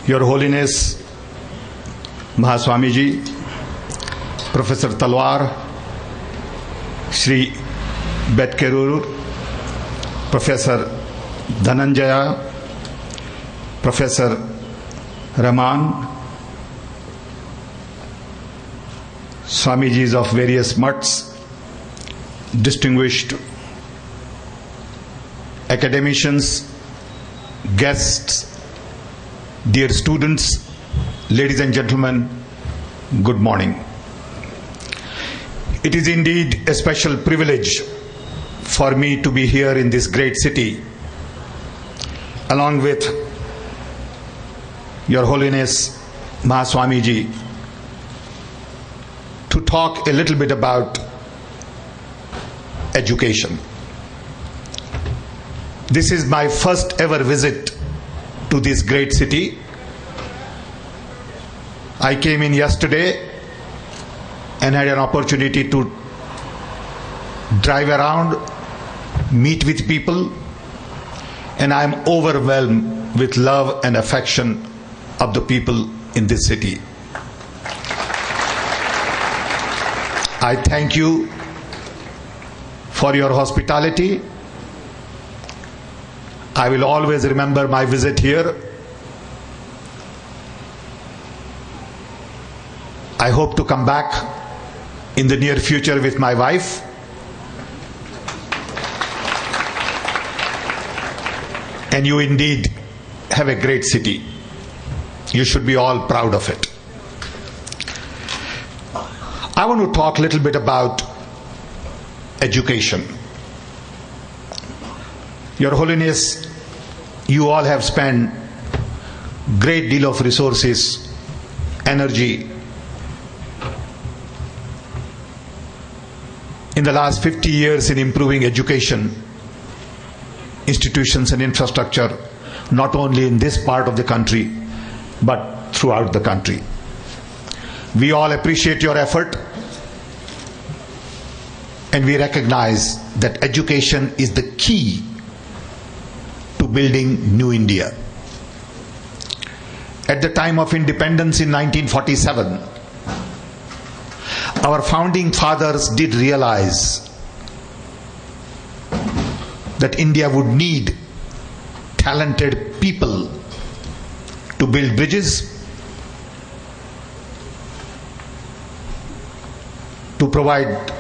Your Holiness, Mahaswamiji, Professor Talwar, Shri Betkerur, Professor Dhananjaya, Professor Rahman, Swamijis of various mutts, distinguished academicians, guests, dear students, ladies and gentlemen, good morning. It is indeed a special privilege for me to be here in this great city, along with Your Holiness Mahaswamiji, to talk a little bit about education. This is my first ever visit to this great city. I came in yesterday and had an opportunity to drive around, meet with people, and I am overwhelmed with love and affection of the people in this city. I thank you for your hospitality. I will always remember my visit here. I hope to come back in the near future with my wife. And you indeed have a great city. You should be all proud of it. I want to talk a little bit about education. Your Holiness, you all have spent great deal of resources, energy in the last 50 years in improving education, institutions and infrastructure, not only in this part of the country, but throughout the country. We all appreciate your effort, and we recognize that education is the key to building New India. At the time of independence in 1947, our founding fathers did realize that India would need talented people to build bridges, to provide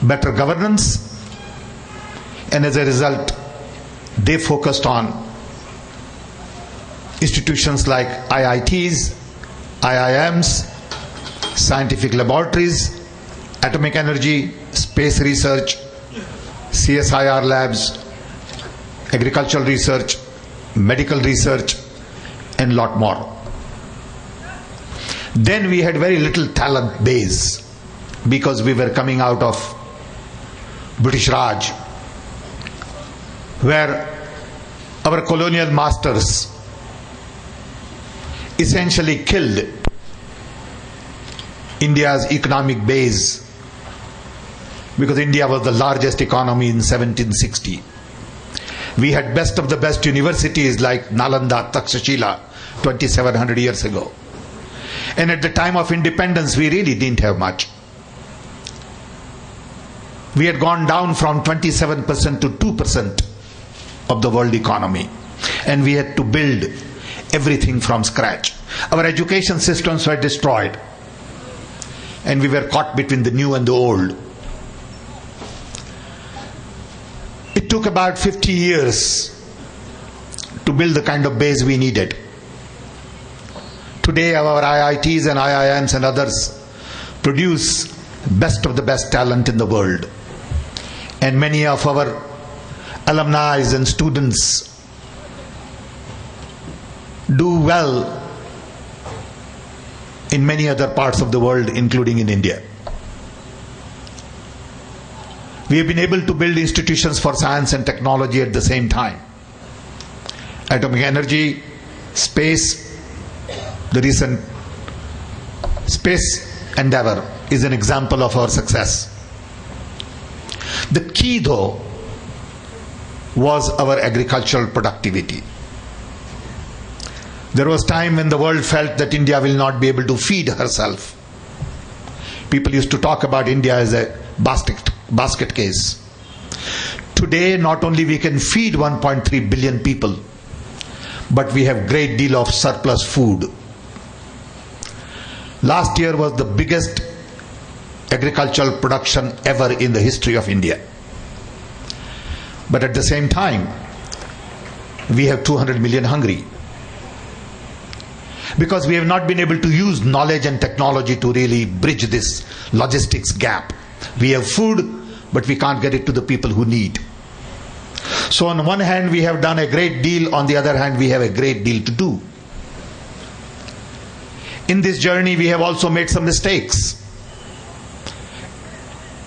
better governance, and as a result, they focused on institutions like IITs, IIMs, scientific laboratories, atomic energy, space research, CSIR labs, agricultural research, medical research, and lot more. Then we had very little talent base because we were coming out of British Raj, where our colonial masters essentially killed India's economic base, because India was the largest economy in 1760. We had best of the best universities like Nalanda, Takshashila 2700 years ago. And at the time of independence, we really didn't have much. We had gone down from 27% to 2% of the world economy, and we had to build everything from scratch. Our education systems were destroyed, and we were caught between the new and the old. It took about 50 years to build the kind of base we needed. Today our IITs and IIMs and others produce best of the best talent in the world, and many of our alumni and students do well in many other parts of the world, including in India. We have been able to build institutions for science and technology at the same time. Atomic energy, space, the recent space endeavor is an example of our success. The key, though, was our agricultural productivity. There was time when the world felt that India will not be able to feed herself. People used to talk about India as a basket case. Today, not only we can feed 1.3 billion people, but we have great deal of surplus food. Last year was the biggest agricultural production ever in the history of India. But at the same time, we have 200 million hungry. Because we have not been able to use knowledge and technology to really bridge this logistics gap. We have food, but we can't get it to the people who need. So on one hand we have done a great deal, on the other hand we have a great deal to do. In this journey we have also made some mistakes.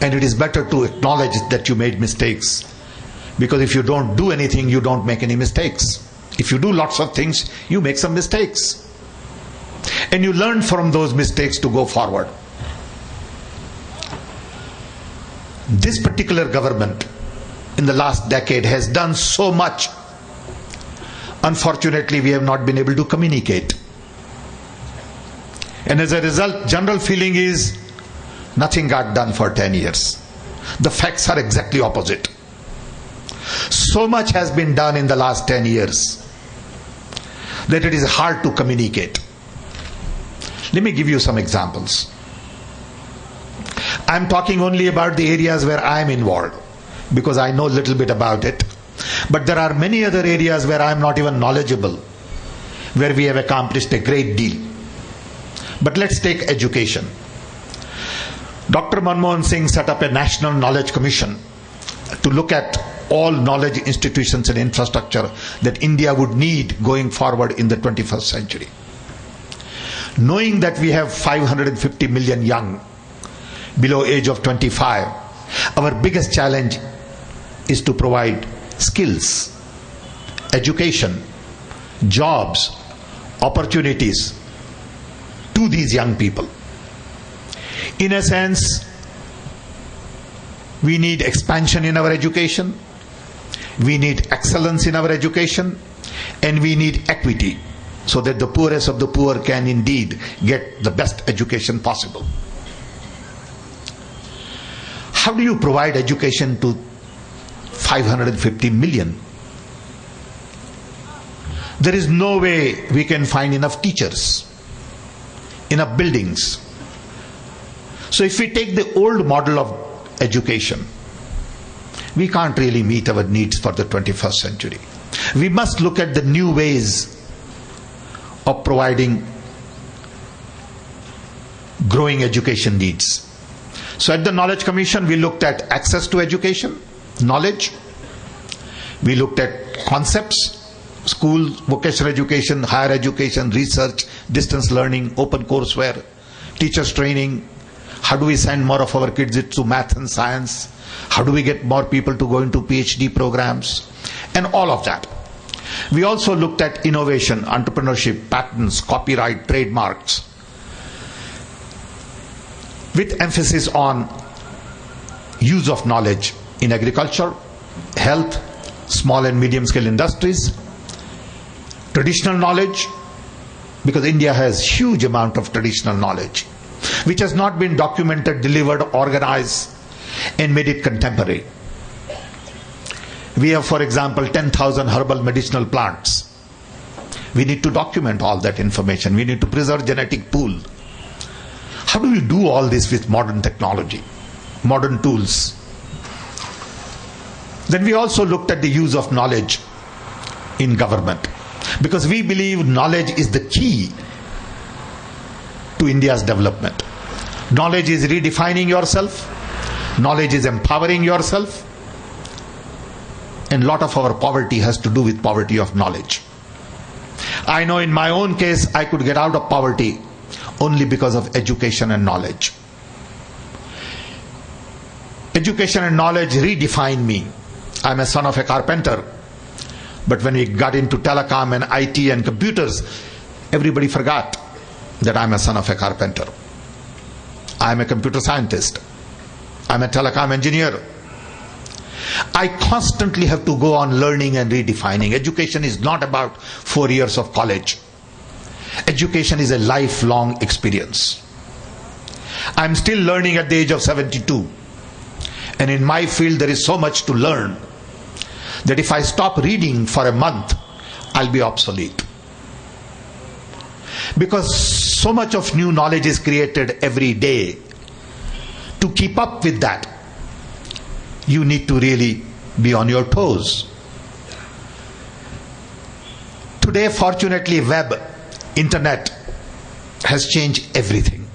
And it is better to acknowledge that you made mistakes. Because if you don't do anything, you don't make any mistakes. If you do lots of things, you make some mistakes. And you learn from those mistakes to go forward. This particular government in the last decade has done so much. Unfortunately, we have not been able to communicate. And as a result, general feeling is nothing got done for 10 years. The facts are exactly opposite. So much has been done in the last 10 years that it is hard to communicate. Let me give you some examples. I'm talking only about the areas where I'm involved, because I know a little bit about it. But there are many other areas where I'm not even knowledgeable, where we have accomplished a great deal. But let's take education. Dr. Manmohan Singh set up a National Knowledge Commission to look at all knowledge institutions and infrastructure that India would need going forward in the 21st century. Knowing that we have 550 million young below age of 25, our biggest challenge is to provide skills, education, jobs, opportunities to these young people. In a sense, we need expansion in our education, we need excellence in our education, and we need equity, so that the poorest of the poor can indeed get the best education possible. How do you provide education to 550 million? There is no way we can find enough teachers, enough buildings. So if we take the old model of education, we can't really meet our needs for the 21st century. We must look at the new ways of providing growing education needs. So at the Knowledge Commission, we looked at access to education, knowledge. We looked at concepts, school, vocational education, higher education, research, distance learning, open courseware, teachers training. How do we send more of our kids into math and science? How do we get more people to go into PhD programs? And all of that. We also looked at innovation, entrepreneurship, patents, copyright, trademarks, with emphasis on use of knowledge in agriculture, health, small and medium scale industries, traditional knowledge, because India has huge amount of traditional knowledge, which has not been documented, delivered, organized, and made it contemporary. We have, for example, 10,000 herbal medicinal plants. We need to document all that information. We need to preserve genetic pool. How do we do all this with modern technology, modern tools? Then we also looked at the use of knowledge in government, because we believe knowledge is the key to India's development. Knowledge is redefining yourself, knowledge is empowering yourself, and a lot of our poverty has to do with poverty of knowledge. I know in my own case I could get out of poverty only because of education and knowledge. Education and knowledge redefined me. I'm a son of a carpenter, but when we got into telecom and IT and computers, everybody forgot that I'm a son of a carpenter. I'm a computer scientist. I'm a telecom engineer. I constantly have to go on learning and redefining. Education is not about 4 years of college. Education is a lifelong experience. I'm still learning at the age of 72. And in my field there is so much to learn that if I stop reading for a month, I'll be obsolete. Because so much of new knowledge is created every day. To keep up with that, you need to really be on your toes. Today, fortunately, web, internet has changed everything.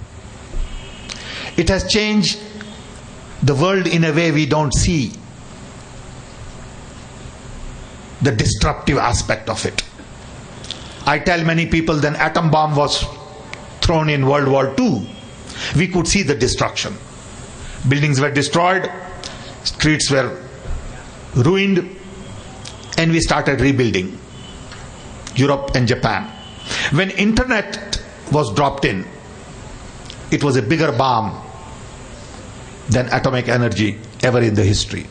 It has changed the world in a way we don't see the disruptive aspect of it. I tell many people, then atom bomb was thrown in World War II, we could see the destruction. Buildings were destroyed, streets were ruined, and we started rebuilding. Europe and Japan. When internet was dropped in, it was a bigger bomb than atomic energy ever in the history.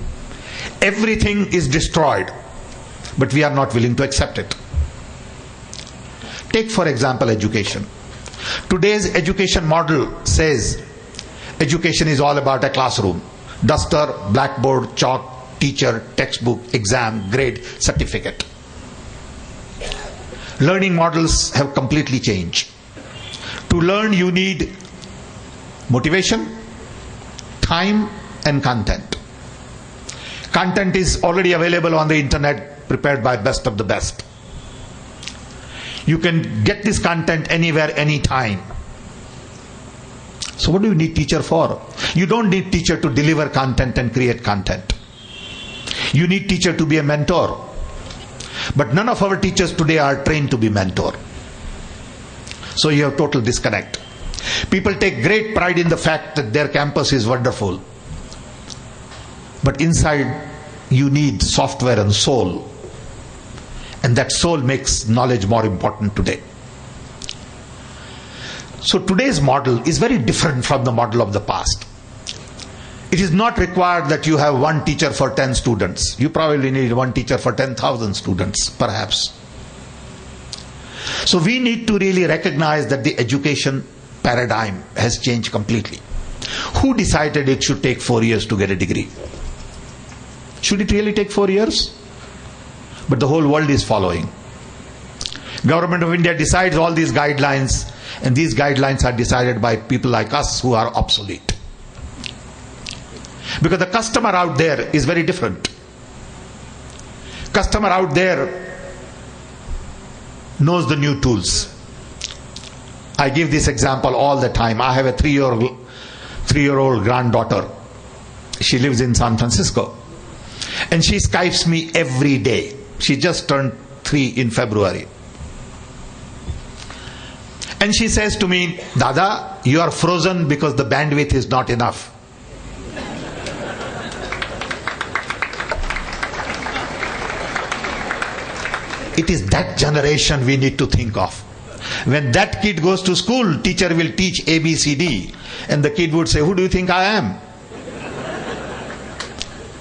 Everything is destroyed, but we are not willing to accept it. Take for example education. Today's education model says education is all about a classroom. Duster, blackboard, chalk, teacher, textbook, exam, grade, certificate. Learning models have completely changed. To learn you need motivation, time and content. Content is already available on the internet, prepared by best of the best. You can get this content anywhere, anytime. So what do you need teacher for? You don't need teacher to deliver content and create content. You need teacher to be a mentor. But none of our teachers today are trained to be mentor. So you have total disconnect. People take great pride in the fact that their campus is wonderful. But inside you need software and soul. And that soul makes knowledge more important today. So today's model is very different from the model of the past. It is not required that you have one teacher for 10 students. You probably need one teacher for 10,000 students, perhaps. So we need to really recognize that the education paradigm has changed completely. Who decided it should take 4 years to get a degree? Should it really take 4 years? But the whole world is following. Government of India decides all these guidelines, and these guidelines are decided by people like us who are obsolete. Because the customer out there is very different. Customer out there knows the new tools. I give this example all the time. I have a three-year-old granddaughter. She lives in San Francisco. And she Skypes me every day. She just turned 3 in February. And she says to me, Dada, you are frozen because the bandwidth is not enough. It is that generation we need to think of. When that kid goes to school, teacher will teach ABCD, and the kid would say, who do you think I am?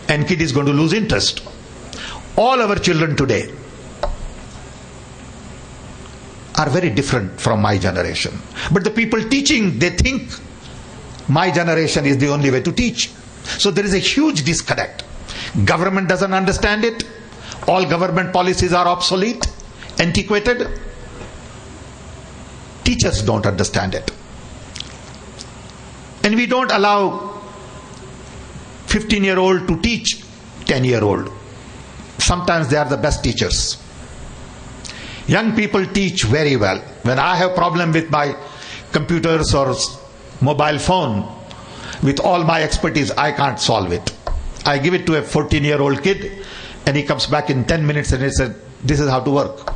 And kid is going to lose interest. All our children today are very different from my generation. But the people teaching, they think my generation is the only way to teach. So there is a huge disconnect. Government doesn't understand it. All government policies are obsolete, antiquated. Teachers don't understand it. And we don't allow 15-year-old to teach 10-year-old. Sometimes they are the best teachers. Young people teach very well. When I have problem with my computers or mobile phone, with all my expertise, I can't solve it. I give it to a 14-year-old kid, and he comes back in 10 minutes and he said, this is how to work.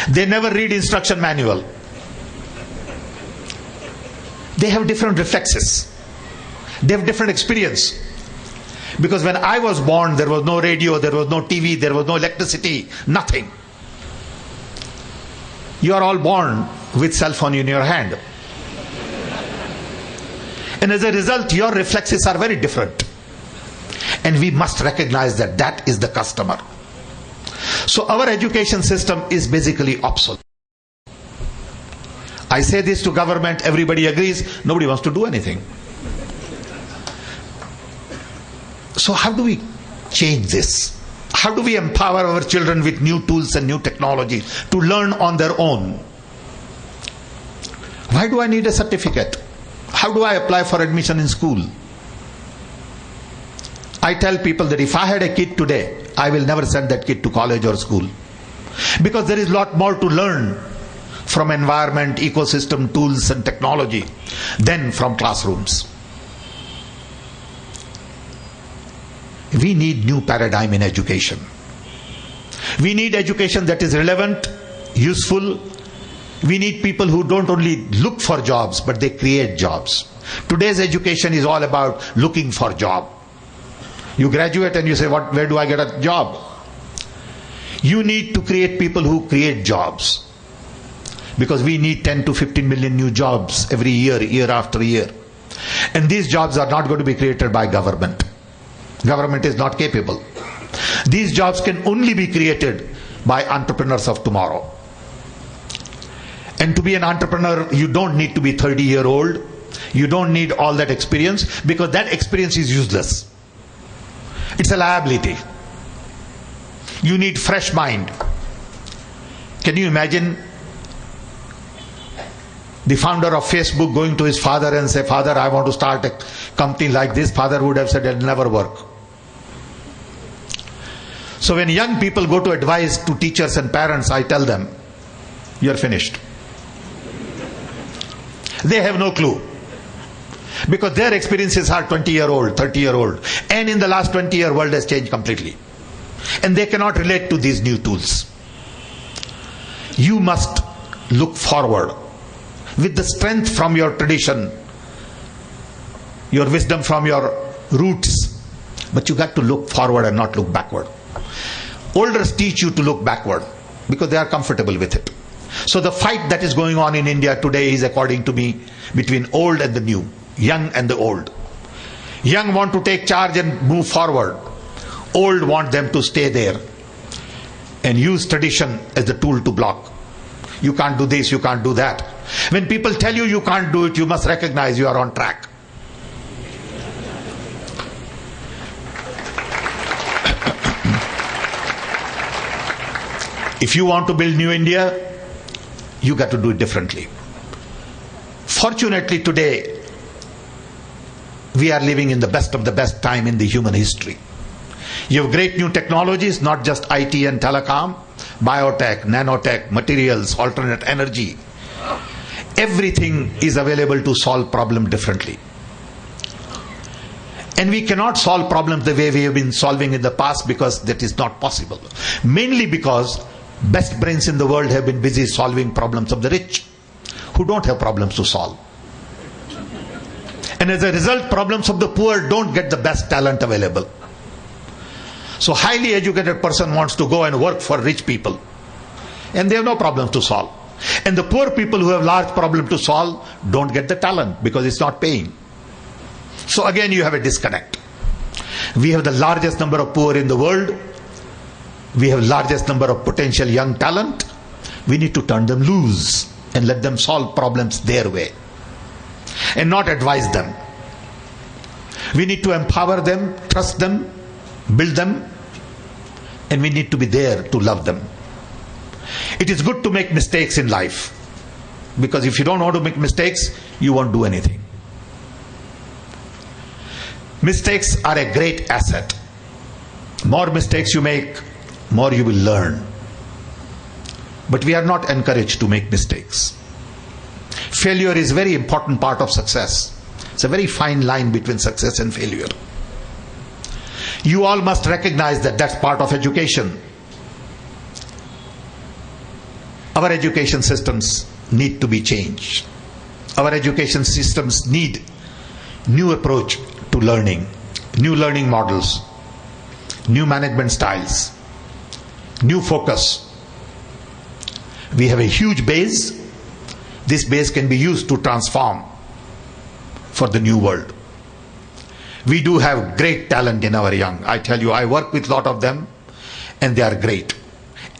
They never read instruction manual. They have different reflexes. They have different experience. Because when I was born, there was no radio, there was no TV, there was no electricity, nothing. You are all born with cell phone in your hand. And as a result, your reflexes are very different. And we must recognize that that is the customer. So our education system is basically obsolete. I say this to government, everybody agrees, nobody wants to do anything. So how do we change this? How do we empower our children with new tools and new technology to learn on their own? Why do I need a certificate? How do I apply for admission in school? I tell people that if I had a kid today, I will never send that kid to college or school. Because there is a lot more to learn from environment, ecosystem, tools and technology than from classrooms. We need new paradigm in education. We need education that is relevant, useful. We need people who don't only look for jobs, but they create jobs. Today's education is all about looking for job. You graduate and you say, where do I get a job? You need to create people who create jobs. Because we need 10 to 15 million new jobs every year, year after year. And these jobs are not going to be created by government. Government is not capable. These jobs can only be created by entrepreneurs of tomorrow. And to be an entrepreneur, you don't need to be 30-year-old. You don't need all that experience, because that experience is useless. It's a liability. You need fresh mind. Can you imagine the founder of Facebook going to his father and say, "Father, I want to start a company like this"? Father would have said, "It'll never work." So when young people go to advise to teachers and parents, I tell them, "You're finished." They have no clue. Because their experiences are 20-year-old, 30-year-old. And in the last 20-year, world has changed completely. And they cannot relate to these new tools. You must look forward with the strength from your tradition, your wisdom from your roots. But you got to look forward and not look backward. Elders teach you to look backward because they are comfortable with it. So the fight that is going on in India today is, according to me, between old and the new, young and the old. Young want to take charge and move forward. Old want them to stay there and use tradition as the tool to block. You can't do this, you can't do that. When people tell you you can't do it, you must recognize you are on track. If you want to build New India, you got to do it differently. Fortunately today, we are living in the best of the best time in the human history. You have great new technologies, not just IT and telecom, biotech, nanotech, materials, alternate energy. Everything is available to solve problems differently. And we cannot solve problems the way we have been solving in the past, because that is not possible. Mainly because best brains in the world have been busy solving problems of the rich, who don't have problems to solve. And as a result, problems of the poor don't get the best talent available. So highly educated person wants to go and work for rich people, and they have no problems to solve. And the poor people who have large problems to solve don't get the talent because it's not paying. So again you have a disconnect. We have the largest number of poor in the world. We have largest number of potential young talent. We need to turn them loose and let them solve problems their way and not advise them. We need to empower them, trust them, build them, and we need to be there to love them. It is good to make mistakes in life, because if you don't want to make mistakes, you won't do anything. Mistakes are a great asset. More mistakes you make, more you will learn. But we are not encouraged to make mistakes. Failure is a very important part of success. It's a very fine line between success and failure. You all must recognize that that's part of education. Our education systems need to be changed. Our education systems need new approach to learning, new learning models, new management styles, new focus. We have a huge base. This base can be used to transform for the new world. We do have great talent in our young. I tell you, I work with a lot of them and they are great.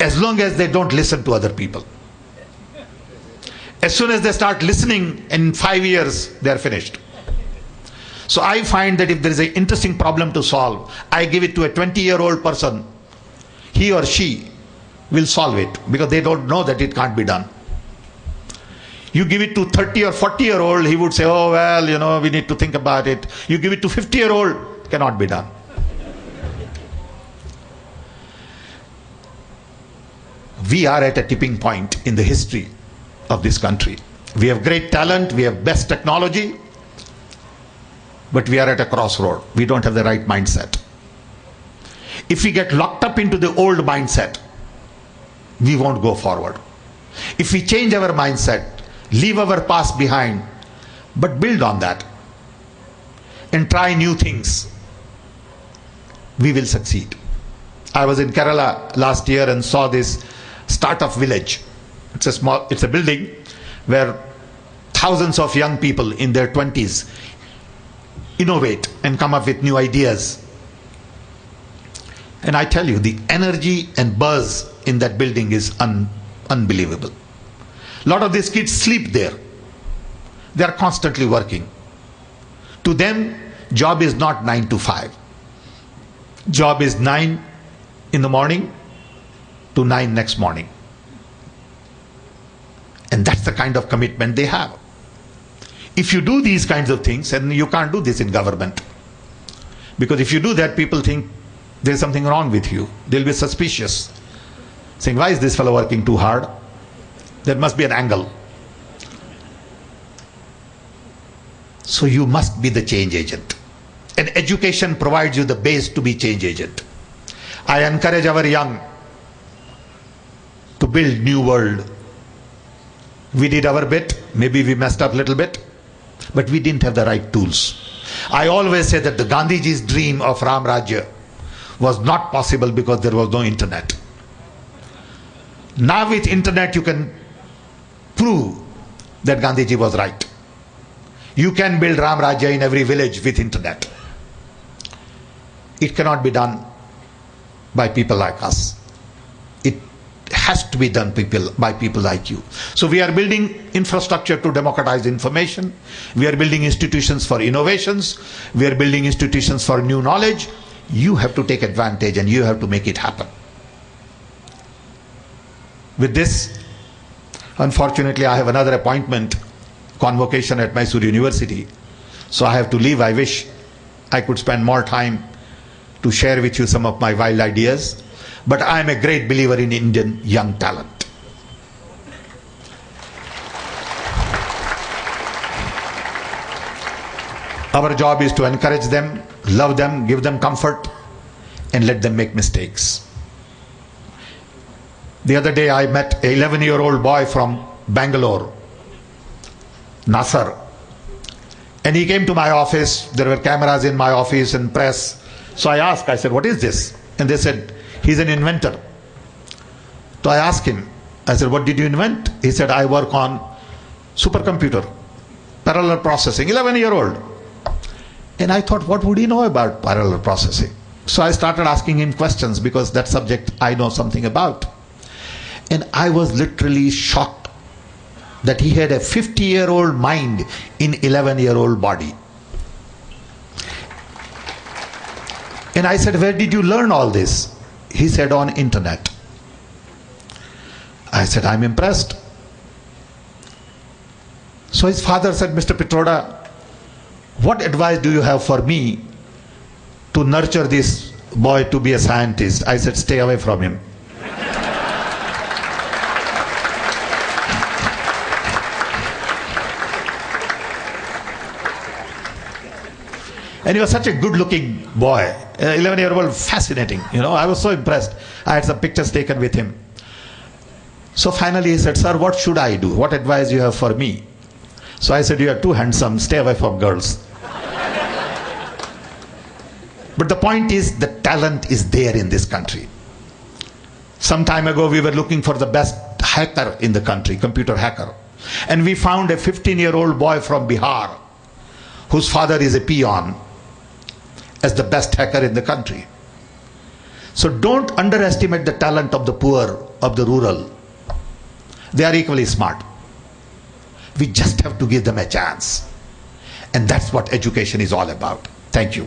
As long as they don't listen to other people. As soon as they start listening, in 5 years, they are finished. So I find that if there is an interesting problem to solve, I give it to a 20-year-old person. He or she will solve it because they don't know that it can't be done. You give it to 30 or 40-year-old, he would say, oh, well, you know, we need to think about it. You give it to 50-year-old, cannot be done. We are at a tipping point in the history of this country. We have great talent, we have best technology, but we are at a crossroad. We don't have the right mindset. If we get locked up into the old mindset, we won't go forward. If we change our mindset, leave our past behind, but build on that and try new things, we will succeed. I was in Kerala last year and saw this startup village. It's a building where thousands of young people in their 20s innovate and come up with new ideas. And I tell you, the energy and buzz in that building is unbelievable. A lot of these kids sleep there. They are constantly working. To them, job is not 9 to 5. Job is 9 in the morning to 9 next morning. And that's the kind of commitment they have. If you do these kinds of things, and you can't do this in government, because if you do that, people think there's something wrong with you. They'll be suspicious, saying, why is this fellow working too hard? There must be an angle. So you must be the change agent. And education provides you the base to be change agent. I encourage our young to build new world. We did our bit, maybe we messed up a little bit, but we didn't have the right tools. I always say that the Gandhiji's dream of Ram Rajya was not possible because there was no internet. Now with internet you can prove that Gandhiji was right. You can build Ram Rajya in every village with internet. It cannot be done by people like us. It has to be done by people like you. So we are building infrastructure to democratize information. We are building institutions for innovations. We are building institutions for new knowledge. You have to take advantage and you have to make it happen. With this, unfortunately, I have another appointment, convocation at Mysore University. So I have to leave. I wish I could spend more time to share with you some of my wild ideas. But I am a great believer in Indian young talent. Our job is to encourage them, love them, give them comfort, and let them make mistakes. The other day I met an 11-year-old boy from Bangalore, Nasser. And he came to my office. There were cameras in my office and press. So I asked, I said, what is this? And they said, he's an inventor. So I asked him, I said, what did you invent? He said, I work on supercomputer, parallel processing, 11-year-old. And I thought, what would he know about parallel processing? So I started asking him questions because that subject I know something about. And I was literally shocked that he had a 50-year-old mind in 11-year-old body. And I said, where did you learn all this? He said, on internet. I said, I'm impressed. So his father said, Mr. Pitroda, what advice do you have for me to nurture this boy to be a scientist? I said, stay away from him. And he was such a good-looking boy, 11-year-old, fascinating. You know, I was so impressed. I had some pictures taken with him. So finally he said, sir, what should I do? What advice you have for me? So I said, you are too handsome, stay away from girls. But the point is, the talent is there in this country. Some time ago we were looking for the best hacker in the country, computer hacker. And we found a 15-year-old boy from Bihar, whose father is a peon, as the best hacker in the country. So don't underestimate the talent of the poor, of the rural. They are equally smart. We just have to give them a chance. And that's what education is all about. Thank you.